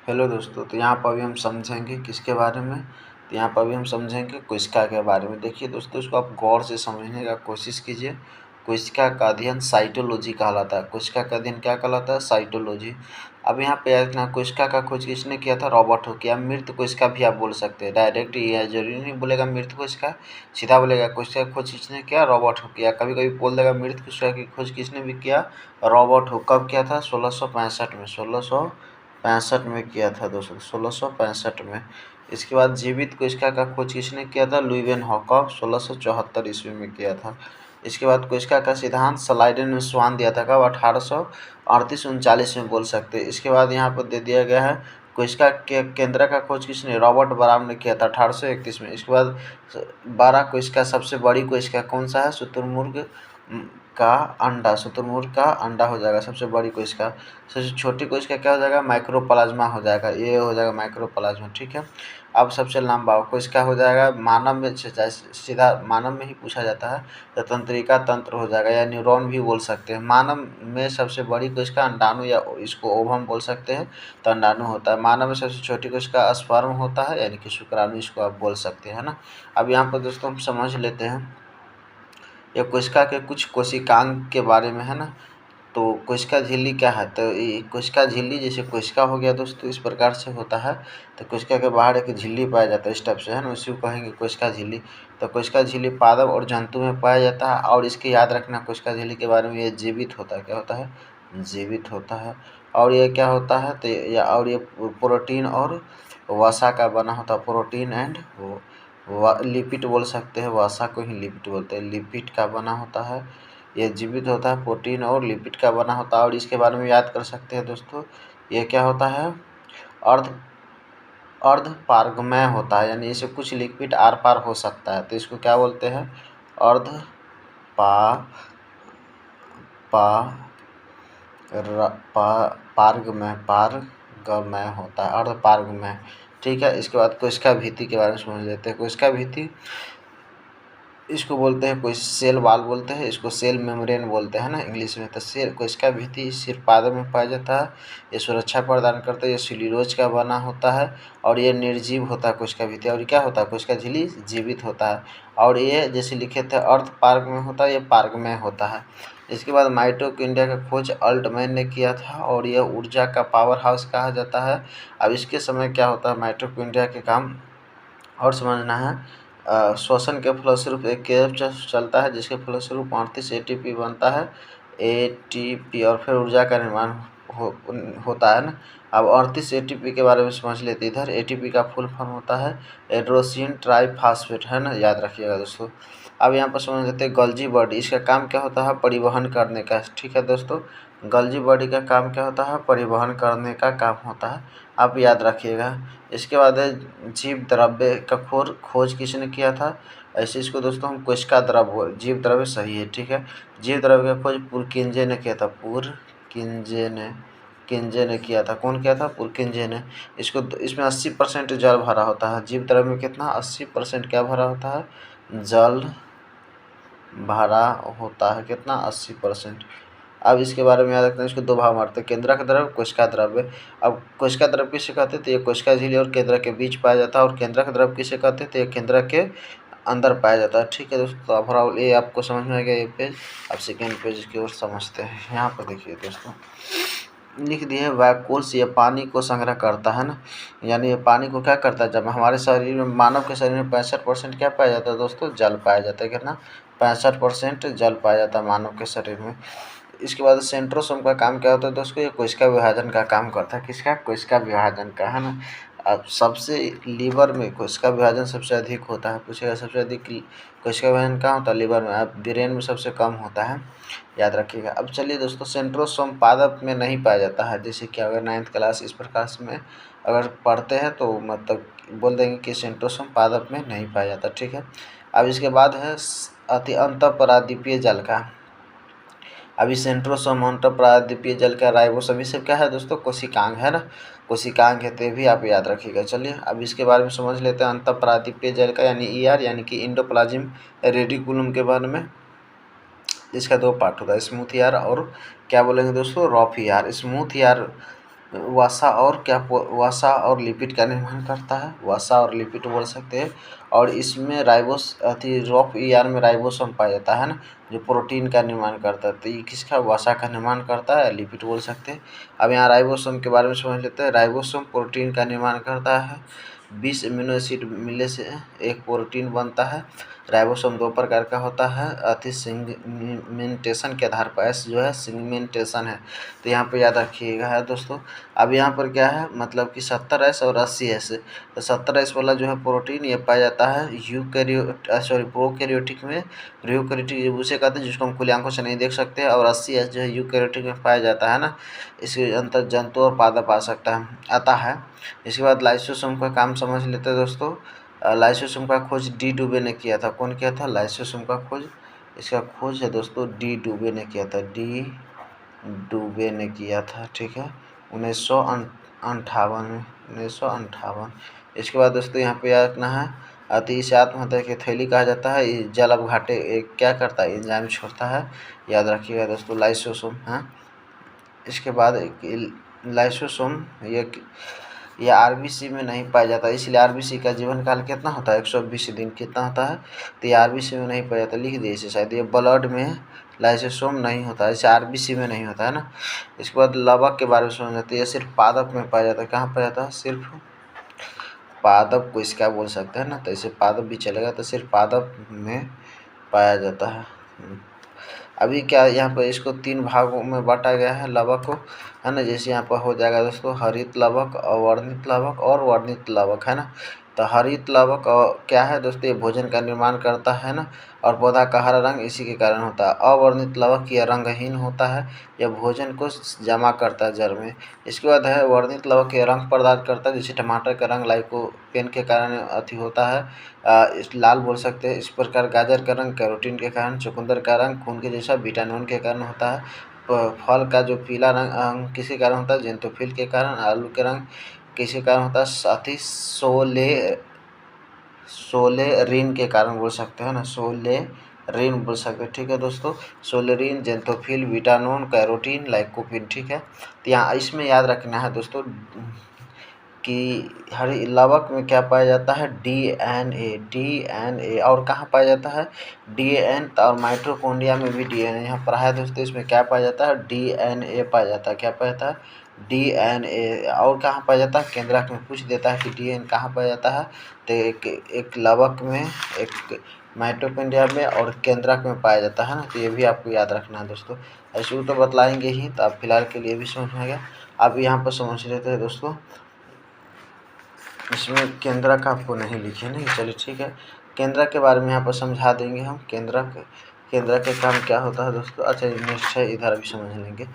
Hello दोस्तों, तो यहाँ पर अभी हम समझेंगे किसके बारे में। तो यहाँ पर अभी हम समझेंगे कोशिका के बारे में। देखिए दोस्तों, इसको आप गौर से समझने का कोशिश कीजिए। कोशिका का अध्ययन साइटोलॉजी कहलाता है। कोशिका का अध्ययन क्या कहलाता है? साइटोलॉजी। अब यहाँ पे याद रखना, कोशिका का खोज किसने किया था? Robert Hooke. या मृत कोशिका भी आप बोल सकते हैं। डायरेक्ट ये जरूरी नहीं बोलेगा मृत कोशिका, सीधा बोलेगा कोशिका का खोज किसने किया? Robert Hooke. या कभी कभी बोल देगा मृत कोशिका की खोज किसने भी किया? Robert Hooke. कब किया था? 1665 में। 1665 में किया था दोस्तों, 1665 में। इसके बाद जीवित कोशिका का खोज किसने किया था? लुईवेनहॉक। 1674 ईस्वी में किया था। इसके बाद कोशिका का सिद्धांत स्लाइडेन में स्वान दिया था। कब? 1838-39 में बोल सकते हैं। इसके बाद यहाँ पर दे दिया गया है कोशिका के केंद्र का खोज किसने? रॉबर्ट बराम ने किया था 1831 में। इसके बाद 12 कोशिका सबसे बड़ी कोशिका कौन सा है? शुतुरमुर्ग का अंडा। शुतुरमुर्ग का अंडा हो जाएगा सबसे बड़ी कोशिका। सबसे छोटी कोशिका क्या हो जाएगा? माइक्रोप्लाज्मा हो जाएगा। ये हो जाएगा माइक्रोप्लाज्मा। ठीक है। अब सबसे लंबा कोशिका हो जाएगा मानव में, सीधा मानव में ही पूछा जाता है तो तंत्रिका तंत्र हो जाएगा, या न्यूरॉन भी बोल सकते हैं। मानव में सबसे बड़ी कोशिका अंडाणु, या इसको ओवम बोल सकते हैं, तो अंडाणु होता है। मानव में सबसे छोटी कोशिका स्पर्म होता है, यानी कि शुक्राणु, इसको आप बोल सकते हैं ना। अब यहाँ पर दोस्तों हम समझ लेते हैं ये कोशिका के कुछ कोशिकांग के बारे में, है ना। तो कोशिका झिल्ली क्या है? तो ये कोशिका झिल्ली, जैसे कोशिका हो गया दोस्तों, इस प्रकार से होता है। तो कोशिका के बाहर एक झिल्ली पाया जाता है इस टाइप से, है ना, उसी को कहेंगे कोशिका झिल्ली। तो कोशिका झिल्ली पादप और जंतु में पाया जाता है। और इसके याद रखना कोशिका झिल्ली के बारे में, ये जीवित होता है। क्या होता है? जीवित होता है। और ये क्या होता है? तो ये प्रोटीन और वसा का बना होता है। प्रोटीन एंड लिपिड बोल सकते हैं। वसा को ही लिपिड बोलते हैं। लिपिड का बना होता है। ये जीवित होता है, प्रोटीन और लिपिड का बना होता है। और इसके बारे में याद कर सकते हैं दोस्तों, ये क्या होता है? अर्ध अर्ध पारगमय होता है, यानी इसे कुछ लिक्विड आर पार हो सकता है, तो इसको क्या बोलते हैं? अर्ध पा पा पारगमय होता है, अर्ध पारगमय। ठीक है। इसके बाद कोशिका भित्ति के बारे में समझ लेते हैं। कोशिका भित्ति, इसको बोलते हैं कोई सेल वाल बोलते हैं, इसको सेल मेम्ब्रेन बोलते हैं ना इंग्लिश में। तो सेल कोशिका भित्ति सिर्फ पादप में पाया जाता है। ये सुरक्षा प्रदान करता है। ये सेल्यूलोज का बना होता है और ये निर्जीव होता है कोशिका भित्ति। और क्या होता है? कोशिका झिल्ली जीवित होता है। और ये जैसे लिखे थे अर्ध पार्ग में होता है, ये पार्ग में होता है। इसके बाद माइटोकॉन्ड्रिया का खोज अल्टमैन ने किया था, और यह ऊर्जा का पावर हाउस कहा जाता है। अब इसके समय क्या होता है माइटोकॉन्ड्रिया के काम और समझना है। श्वसन के फलस्वरूप एक कैप चलता है, जिसके फलस्वरूप 38 एटीपी बनता है। एटीपी और फिर ऊर्जा का निर्माण होता है ना। अब 38 एटीपी के बारे में समझ लेते इधर। एटीपी का फुल फॉर्म होता है एड्रोसिन ट्राइफॉस्फेट, है ना, याद रखिएगा दोस्तों। अब यहाँ पर समझ लेते हैं गल्जी बॉडी, इसका काम क्या होता है? परिवहन करने का। ठीक है दोस्तों, गल्जी बॉडी का काम क्या होता है? परिवहन करने का काम होता है। आप याद रखिएगा। इसके बाद है जीव द्रव्य का खोज किसने किया था? ऐसे इसको दोस्तों हम कोशिका द्रव्य, जीव द्रव्य सही है। ठीक है। जीव द्रव्य का खोज पुरकिंजे ने किया था। किंजे ने किया था। कौन किया था? पुरकिंजे ने। इसमें 80% जल भरा होता है। जीव द्रव्य में कितना? 80% क्या भरा होता है? जल भरा होता है। कितना? 80%। अब इसके बारे में याद रखना, इसको दो भाग मारते हैं, केंद्रक द्रव्य, कोशिका द्रव्य। अब कोशिका द्रव्य किसे कहते थे? ये कोशिका झिल्ली और केंद्रक के बीच पाया जाता है। और केंद्रक द्रव्य किसे कहते थे? ये केंद्रक के अंदर पाया जाता है। ठीक है दोस्तों, तो ओवरऑल ये आपको समझ में आ गया ये पेज। अब सेकेंड पेज की ओर समझते हैं। यहाँ पर देखिए दोस्तों, लिख दिए वैक्यूल्स, ये पानी को संग्रह करता है ना, यानी ये पानी को क्या करता है? जब हमारे शरीर में, मानव के शरीर में 65% क्या पाया जाता है दोस्तों? जल पाया जाता है। कितना? 65% जल पाया जाता है मानव के शरीर में। इसके बाद सेंट्रोसोम का काम क्या होता है दोस्तों? ये कोशिका विभाजन का काम करता है। किसका? कोशिका विभाजन का, है ना। अब सबसे लीवर में कोशिका विभाजन सबसे अधिक होता है। पूछेगा सबसे अधिक कोशिका विभाजन कहाँ होता है? लीवर में। अब ब्रेन में सबसे कम होता है, याद रखिएगा। अब चलिए दोस्तों, सेंट्रोसोम पादप में नहीं पाया जाता है। जैसे कि अगर 9th क्लास इस प्रकार में अगर पढ़ते हैं तो मतलब बोल देंगे कि सेंट्रोसोम पादप में नहीं पाया जाता। ठीक है। अब इसके बाद है अति अंतःपरादीपीय जल का। अभी सेंट्रोसोम अंतःपरादीपीय जल का राइबोसोम, ये सब क्या है दोस्तों? कोशिकांग, है ना। कोशिकांग है, तो भी आप याद रखिएगा। चलिए अब इसके बारे में समझ लेते हैं अंतःपरादीपीय जल का, यानी ईआर, यानी कि इंडोप्लाज्म रेडिकुलम के बारे में। इसका दो पार्ट होता है, स्मूथ ईआर और क्या बोलेंगे दोस्तों? Rough ER. स्मूथ ईआर वसा और वसा और लिपिड का निर्माण करता है, वसा और लिपिड बोल सकते हैं। और इसमें रॉफ ईआर में राइबोसोम पाया जाता है ना, जो प्रोटीन का निर्माण करता है। तो ये किसका, वसा का निर्माण करता है, लिपिड बोल सकते हैं। अब यहाँ राइबोसोम के बारे में समझ लेते हैं। राइबोसोम प्रोटीन का निर्माण करता है। 20 अमीनो एसिड मिलने से एक प्रोटीन बनता है। राइबोसोम 2 प्रकार का होता है, सिगमेंटेशन के आधार पर। एस जो है सिगमेंटेशन है, तो यहाँ पे याद रखिएगा है दोस्तों। अब यहाँ पर क्या है, मतलब कि 70S और 80S। तो 70S वाला जो है प्रोटीन ये पाया जाता है प्रोकैरियोटिक में, यूकैरियोटिक उसे कहते हैं जिसको हम खुली आंखों से नहीं देख सकते। और 80S जो है यूकैरियोटिक में पाया जाता है ना, इसके अंतर जंतु और पादप आता है। इसके बाद लाइसोसोम का काम समझ लेते हैं दोस्तों। लाइसोसोम का खोज डी डुबे ने किया था। कौन किया था लाइसोसोम का खोज? इसका खोज है दोस्तों डी डुबे ने किया था, डी डुबे ने किया था, ठीक है, 1958 में, 1958। इसके बाद दोस्तों यहाँ पे याद रखना है, इसे आत्महत्या की थैली कहा जाता है। ये जल अपघाटे क्या करता है, एंजाइम छोड़ता है, याद रखिएगा दोस्तों लाइसोसोम है। इसके बाद लाइसोसोम यह आरबीसी में नहीं पाया जाता, इसलिए आरबीसी का जीवन काल कितना होता है, 120 दिन। कितना होता है, तो ये आरबीसी में नहीं पाया जाता, लिख दिए इसे शायद। ये ब्लड में लाइसोसोम नहीं होता है, इसे आरबीसी में नहीं होता है ना। इसके बाद लवक के बारे में समझ जाते हैं। ये सिर्फ पादप में पाया जाता है। कहाँ पाया जाता है, सिर्फ पादप को इसका बोल सकते हैं ना, तो इसे पादप भी चलेगा, तो सिर्फ पादप में पाया जाता है। अभी क्या यहाँ पर इसको 3 भागों में बांटा गया है लवक को, है ना। जैसे यहाँ पर हो जाएगा दोस्तों हरित लवक, अवर्णित लवक और वर्णित लवक, है ना। तो हरित लवक क्या है दोस्तों, ये भोजन का निर्माण करता है ना, और पौधा का हरा रंग इसी के कारण होता है। अवर्णित लवक यह रंगहीन होता है, यह भोजन को जमा करता है जड़ में। इसके बाद है वर्णित लवक, यह रंग प्रदान करता है, जैसे टमाटर का रंग लाइकोपेन के कारण होता है, इस लाल बोल सकते हैं। इस प्रकार गाजर का रंग कैरोटीन के कारण, चुकंदर का रंग खून के जैसा विटामिन के कारण होता है। फल का जो पीला रंग किसके कारण होता है, जेंटोफिल के कारण। आलू के रंग किसके कारण होता है, साथ ही सोलेरिन के कारण बोल सकते हैं ना, सोलेरिन बोल सकते हैं, ठीक है दोस्तों। सोलेरिन, जेंटोफिल, विटानोन, कैरोटीन, लाइकोपिन, ठीक है। तो यहाँ इसमें याद रखना है दोस्तों कि हरी लवक में क्या पाया जाता है, डीएनए। और कहाँ पाया जाता है, डीएन, और माइटोकॉन्ड्रिया में भी डीएनए यहाँ पर है दोस्तों। इसमें क्या पाया जाता है, डीएनए पाया जाता है। क्या पाया जाता है, डीएनए। और कहाँ पाया जाता है, केंद्रक में पूछ देता है कि डीएनए कहाँ पाया जाता है, तो एक लवक में, एक माइटोकॉन्ड्रिया में और केंद्रक में पाया जाता है ना। तो ये भी आपको याद रखना है दोस्तों। ऐसे तो बतलाएंगे ही, तो आप फिलहाल के लिए भी समझ में आ गया। अब यहाँ पर समझ लेते हैं दोस्तों, इसमें केंद्रक आपको नहीं लिखे नहीं, चलिए ठीक है। केंद्रक के बारे में यहाँ पर समझा देंगे हम। केंद्रक के काम क्या होता है दोस्तों। अच्छा नेक्स्ट है, इधर अभी समझ लेंगे।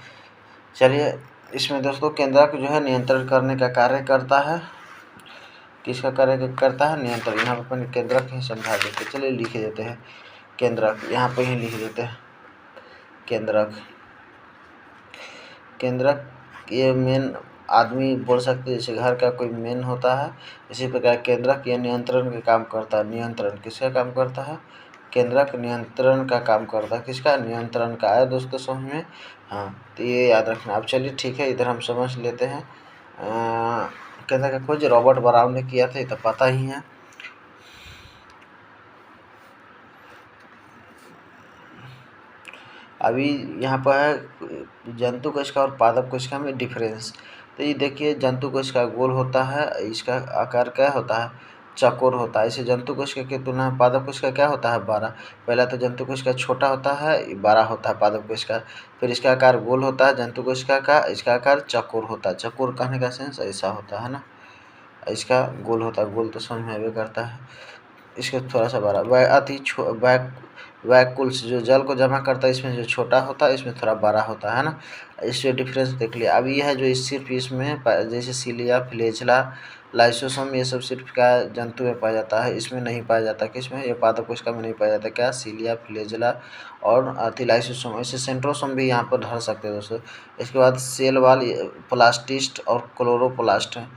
चलिए इसमें दोस्तों केंद्रक जो है नियंत्रण करने का कार्य करता है। किसका कार्य करता है, नियंत्रण। यहाँ पर अपन केंद्रक ही समझा देते, चलिए लिख देते हैं केंद्रक, यहाँ पर ही लिख देते हैं केंद्रक। ये मेन आदमी बोल सकते हैं, जैसे घर का कोई मेन होता है, इसी प्रकार केंद्रक ये नियंत्रण का काम करता है। नियंत्रण किसका काम करता है, केंद्रक नियंत्रण का काम करता है। किसका, नियंत्रण का। आया दोस्तों समझ में, हाँ, तो ये याद रखना। अब चलिए ठीक है, इधर हम समझ लेते हैं। केंद्रक का खोज रॉबर्ट ब्राउन ने किया था, ये तो पता ही है। अभी यहाँ पर है जंतु कोशिका और पादप कोशिका में डिफरेंस। तो ये देखिए जंतु कोशिका गोल होता है, इसका आकार क्या होता है, चौकोर होता है। इसे जंतु कोशिका की तुलना में पादप कोशिका क्या होता है, बड़ा। पहला तो जंतु कोशिका छोटा होता है, बड़ा होता है पादप कोशिका। फिर इसका आकार गोल होता है जंतु कोशिका का, इसका आकार चौकोर होता है। चौकोर कहने का सेंस ऐसा होता है ना, इसका गोल होता है, गोल तो समझ में आवे करता है। इसका थोड़ा सा बड़ा वैक्यूल्स जो जल को जमा करता है, इसमें जो छोटा होता है, इसमें थोड़ा बड़ा होता है ना। इससे डिफरेंस देख लिया। अब यह है जो सिर्फ इसमें जैसे सीलिया, फ्लैजेला, लाइसोसोम, ये सब सिर्फ क्या जंतु में पाया जाता है, इसमें नहीं पाया जाता। किसमें, ये पादप कोशिका में नहीं पाया जाता। क्या, सीलिया, फ्लैजेला और लाइसोसोम। ऐसे सेंट्रोसोम भी यहाँ पर धर सकते हैं दोस्तों। इसके बाद सेल वाल, प्लास्टिस्ट और क्लोरोप्लास्ट है।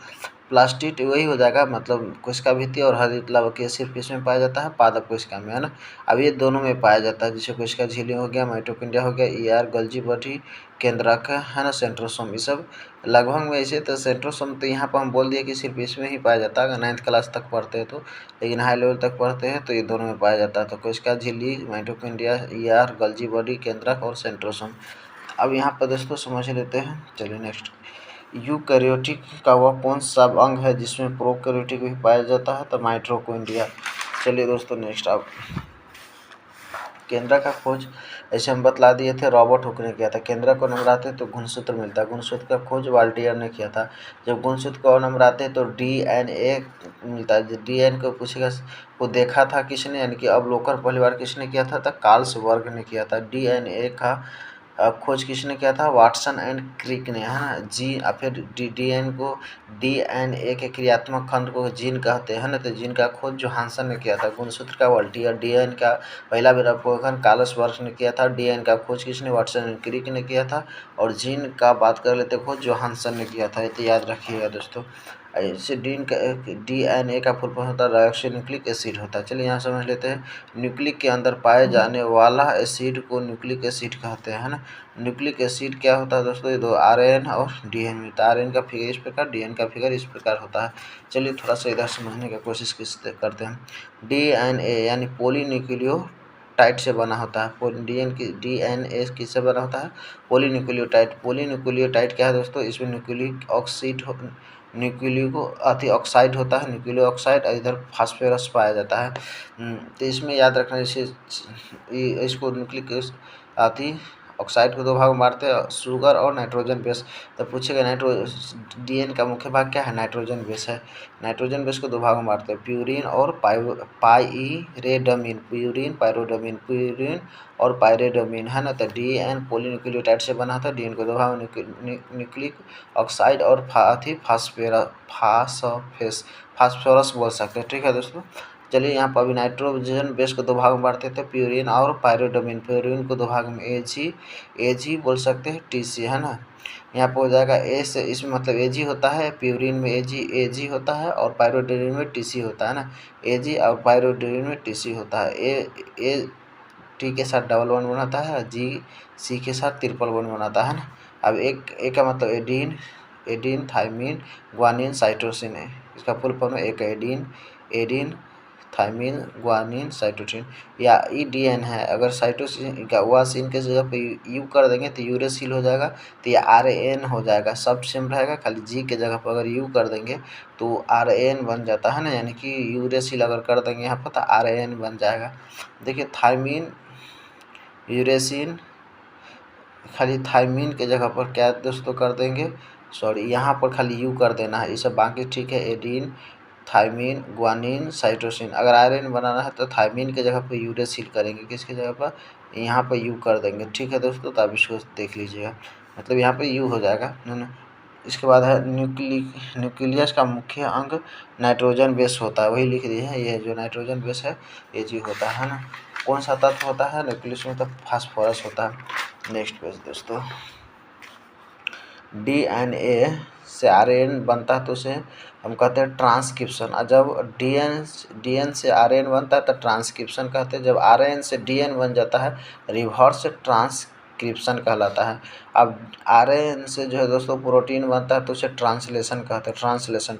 प्लास्टिड वही हो जाएगा, मतलब कोशिका भित्ति और हरितलवकीय सिर्फ इसमें पाया जाता है पादप कोशिका में, है ना। अब ये दोनों में पाया जाता है, जैसे कोशिका झिल्ली हो गया, माइटोकॉन्ड्रिया हो गया, गोल्गी बॉडी, केंद्रक, है ना, सेंट्रोसोम, ये सब लगभग में ऐसे। तो सेंट्रोसोम तो यहाँ पर हम बोल दिए कि सिर्फ इसमें ही पाया जाता है अगर 9th क्लास तक पढ़ते हैं तो, लेकिन हाई लेवल तक पढ़ते हैं तो ये दोनों में पाया जाता है। तो कोशिका झिल्ली, माइटोकॉन्ड्रिया, गोल्गी बॉडी, केंद्रक और सेंट्रोसोम। अब यहाँ पर दोस्तों समझ लेते हैं। चलिए नेक्स्ट, यूकैरियोटिक का वह कौन सा अंग है जिसमें प्रोकैरियोटिक भी पाया जाता है? तो माइटोकॉन्ड्रिया। चलिए दोस्तों नेक्स्ट, अब केंद्रक का खोज ऐसे हम बतला दिए थे, रॉबर्ट हुक ने किया था। केंद्रक को नंबर आते हैं तो गुणसूत्र मिलता है, गुणसूत्र का खोज वाल्टियर ने किया था। जब गुणसूत्र को नंबर आते हैं तो DNA मिलता है। DNA को पूछेगा को देखा था किसने, यानी कि अवलोकन पहली बार किसने किया था? तो कार्लसबर्ग ने किया था। DNA का खोज किसने किया था? वाटसन एंड क्रिक ने, है ना। फिर DNA के क्रियात्मक खंड को जीन कहते हैं ना, तो जीन का खोज जोहानसन ने किया था। गुणसूत्र का वाल्टियर, DNA का पहला बार अवलोकन कार्लसबर्ग ने किया था। DNA का खोज किसने? वाटसन एंड क्रिक ने किया था। और जीन का बात कर लेते खोज जोहानसन ने किया था, ये तो याद रखिएगा दोस्तों। इससे DNA का फुल फॉर्म होता है डाइऑक्सी न्यूक्लिक एसिड होता है। चलिए यहाँ समझ लेते हैं, न्यूक्लिक के अंदर पाए जाने वाला एसिड को न्यूक्लिक एसिड कहते हैं, है ना। न्यूक्लिक एसिड क्या होता है दोस्तों? ये दो RN और DN मिलता है। RN का फिगर इस प्रकार, DN का फिगर इस प्रकार होता है। चलिए थोड़ा सा इधर समझने की कोशिश करते हैं। DNA यानी पॉलीन्यूक्लियोटाइड से बना होता है। DNA किससे बना होता है? पॉलीन्यूक्लियोटाइड। पॉलीन्यूक्लियोटाइड क्या है दोस्तों? इसमें न्यूक्लिक ऑक्साइड होता है, न्यूक्लियो ऑक्साइड, और इधर फास्फोरस पाया जाता है। तो इसमें याद रखना, जैसे इसको न्यूक्लिक ऑक्साइड को दो भाग में बांटते हैं, शुगर और नाइट्रोजन बेस। तो पूछेगा DNA का मुख्य भाग क्या है? नाइट्रोजन बेस है। नाइट्रोजन बेस को दो भाग में बांटते हैं, प्यूरिन और पाइरेडमीन। प्यूरिन और पाइरेडमीन, है ना। तो DNA पॉलीन्यूक्लियोटाइड से बना था। DNA को दो भाग में न्यूक्लिक ऑक्साइड और फास्फोरस बोल सकते हैं, ठीक है दोस्तों। चलिए यहाँ पर अभी नाइट्रोजन बेस को दो भाग में बांटते थे, प्यूरिन और पाइरोडमीन। प्यूरिन को दो भाग में AG बोल सकते हैं, TC, है ना। यहाँ पर हो जाएगा ए से, इसमें मतलब AG होता है, प्यूरिन में AG होता है और पाइरोडीन में TC होता है ना। AG और पाइरोडीन में TC होता है। ए T के साथ डबल बॉन्ड बनाता है, GC के साथ ट्रिपल बॉन्ड बनाता है ना। अब एक का मतलब एडीन, थाइमीन, ग्वानिन, साइटोसिन है। इसका फुल फॉर्म है एक एडीन, थाइमीन, ग्वानिन, साइटोसिन। या EDN है, अगर साइटोसिन का वासिन के जगह पे यू कर देंगे तो यूरेसिल हो जाएगा, तो ये RN हो जाएगा। सब सेम रहेगा, खाली G के जगह पर अगर यू कर देंगे तो RN बन जाता है ना, यानी कि यूरेसिल अगर कर देंगे यहाँ पर तो RN बन जाएगा। देखिए थाइमीन, यूरेसिन, खाली थाइमीन के जगह पर क्या दोस्तों कर देंगे, सॉरी यहाँ पर खाली यू कर देना है, ये सब बाकी ठीक है। एडीन, थाइमीन, ग्वानिन, साइटोसिन। अगर RN बनाना है तो थाइमीन के जगह पर यूरेसिल करेंगे, किसके जगह पर? यहाँ पर यू कर देंगे, ठीक है दोस्तों। तो आप इसको देख लीजिएगा, मतलब यहाँ पर यू हो जाएगा, है ना। इसके बाद है न्यूक्लियस का मुख्य अंग नाइट्रोजन बेस होता है, वही लिख दिए हैं, ये जो नाइट्रोजन बेस है AG होता है ना। कौन सा तत्व होता है न्यूक्लियस में? तो फास्फोरस होता है। नेक्स्ट पेज दोस्तों, DNA से RN बनता है तो उसे हम कहते हैं ट्रांसक्रिप्शन। और जब DN से RN बनता है तो ट्रांसक्रिप्शन कहते हैं। जब RN से DN बन जाता है रिवर्स ट्रांसक्रिप्शन कहलाता है। अब RN से जो है दोस्तों प्रोटीन बनता है तो उसे ट्रांसलेशन कहते हैं, ट्रांसलेशन।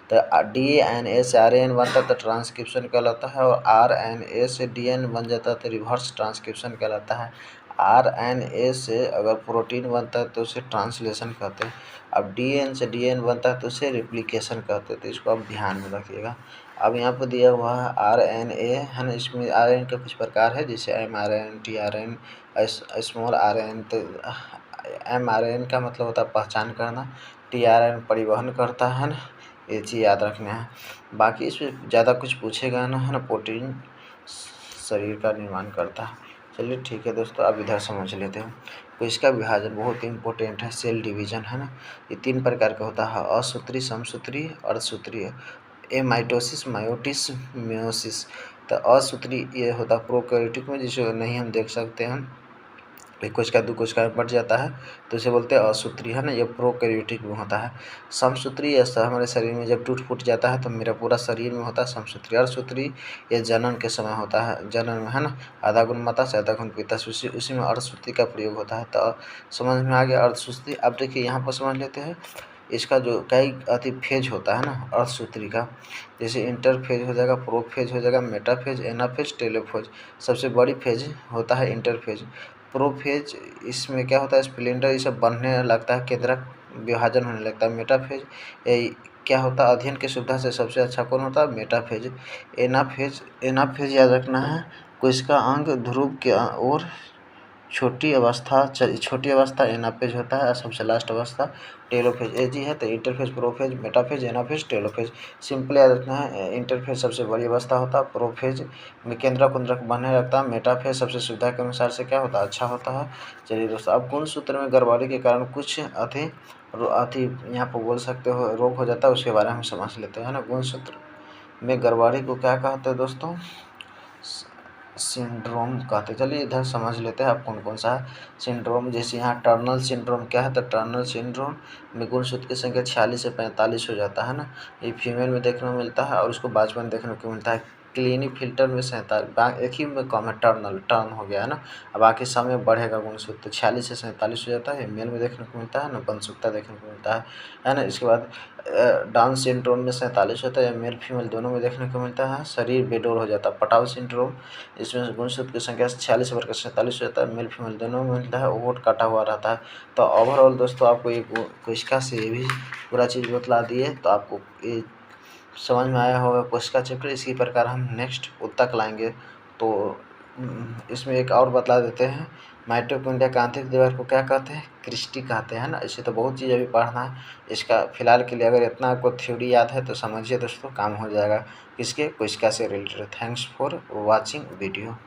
तो DNA से RN बनता है तो ट्रांसक्रिप्शन कहलाता है, और RNA से DN बन जाता है तो रिवर्स ट्रांसक्रिप्शन कहलाता है। RNA से अगर प्रोटीन बनता है तो उसे ट्रांसलेशन कहते हैं। अब DN से DN बनता है तो उसे रिप्लिकेशन कहते हैं, तो इसको आप ध्यान में रखिएगा। अब यहाँ पर दिया हुआ है RNA, है ना। इसमें RNA के कुछ प्रकार है, जैसे mRNA, tRNA, स्मॉल RNA। तो mRNA का मतलब होता है पहचान करना, tRNA परिवहन करता है ना, ये चीज़ याद रखना है। बाकी इसमें ज़्यादा कुछ पूछेगा ना, है ना। प्रोटीन शरीर का निर्माण करता है। चलिए ठीक है दोस्तों, अब इधर समझ लेते हैं। तो इसका विभाजन बहुत ही इम्पोर्टेंट है, सेल डिवीजन, है ना। ये 3 प्रकार का होता है, असूत्री, समसूत्री, अर्धसूत्रीय। Mitosis, meiosis, meiosis. तो असूत्री ये होता है प्रोकैरियोटिक में, जिसे नहीं हम देख सकते हैं, एक कोशिका दो कोशिका में बढ़ जाता है तो इसे बोलते हैं असूत्री, है ना। ये प्रोकैरियोटिक में होता है। समसूत्री ऐसा हमारे शरीर में जब टूट फूट जाता है तो मेरा पूरा शरीर में होता है समसूत्री। अर्धसूत्री ये जनन के समय होता है, जनन में, है ना। आधा गुण माता से आधा गुण पिता से उसी में अर्धसूत्री का प्रयोग होता है। तो समझ में आ गया अर्धसूत्री। अब देखिए यहाँ पर समझ लेते हैं इसका जो कई फेज होता है ना अर्धसूत्री का, जैसे इंटरफेज हो जाएगा, प्रोफेज हो जाएगा, मेटाफेज, एनाफेज, टेलोफेज। सबसे बड़ी फेज होता है इंटरफेज। प्रोफेज इसमें क्या होता है, स्प्लेंडर ये सब बनने लगता है, केंद्रक विभाजन होने लगता है। मेटाफेज क्या होता है, अध्ययन की सुविधा से सबसे अच्छा कौन होता है, मेटाफेज। एनाफेज याद रखना है, कोशिका अंग ध्रुव के ओर छोटी अवस्था एनाफेज होता है और सबसे लास्ट अवस्था टेलोफेज। ए जी है तो interphase, prophase, metaphase, anaphase, telophase. Simple याद रखना है, इंटरफेज सबसे बड़ी अवस्था होता है, प्रोफेज में केंद्रक कुंद्रक बनने लगता है, मेटाफेज सबसे सुविधा के अनुसार से क्या होता है, अच्छा होता है। चलिए दोस्तों, अब गुणसूत्र में गड़बड़ी के कारण कुछ अति यहाँ पर बोल सकते हो रोग हो जाता है, उसके बारे में समझ लेते हैं, है ना। गुणसूत्र में गड़बड़ी को क्या कहते हैं दोस्तों, सिंड्रोम कहते हैं। चलिए इधर समझ लेते हैं आप कौन कौन सा है सिंड्रोम। जैसे यहाँ टर्नल सिंड्रोम क्या है, तो टर्नल सिंड्रोम में गुणसूत्र की संख्या 46 से 45 हो जाता है ना। ये फीमेल में देखने को मिलता है और उसको बाजपन देखने को मिलता है। क्लिनीफिल्टर में 47, एक ही में कम है, टर्न हो गया है ना। अब बाकी समय बढ़ेगा गुणसूत्र 46 से 47 हो जाता है। मेल में देखने को मिलता है ना, बनसुकता देखने को मिलता है ना। इसके बाद डाउन सिंड्रोम में 47 होता है, मेल फीमेल दोनों में देखने को मिलता है। शरीर बेडोल हो जाता है, पटाव सिंड्रोम, इसमें गुणसूत्र की संख्या 46 से बढ़कर 47 हो जाता है, मेल फीमेल दोनों में मिलता है। ओवट काटा हुआ रहता है। तो ओवरऑल दोस्तों आपको ये कोशिका से ये भी पूरा चीज़ बतला दिए, तो आपको ये समझ में आया होगा कोशिका चैप्टर। इसी प्रकार हम नेक्स्ट तक लाएंगे। तो इसमें एक और बतला देते हैं, माइटोकॉन्ड्रिया का आंतरिक दीवार को क्या कहते हैं, क्रिस्टी कहते हैं ना। इसे तो बहुत चीज़ अभी पढ़ना है, इसका फिलहाल के लिए अगर इतना आपको थ्योरी याद है तो समझिए दोस्तों काम हो जाएगा किसके, कोशिका से related. Thanks for watching video.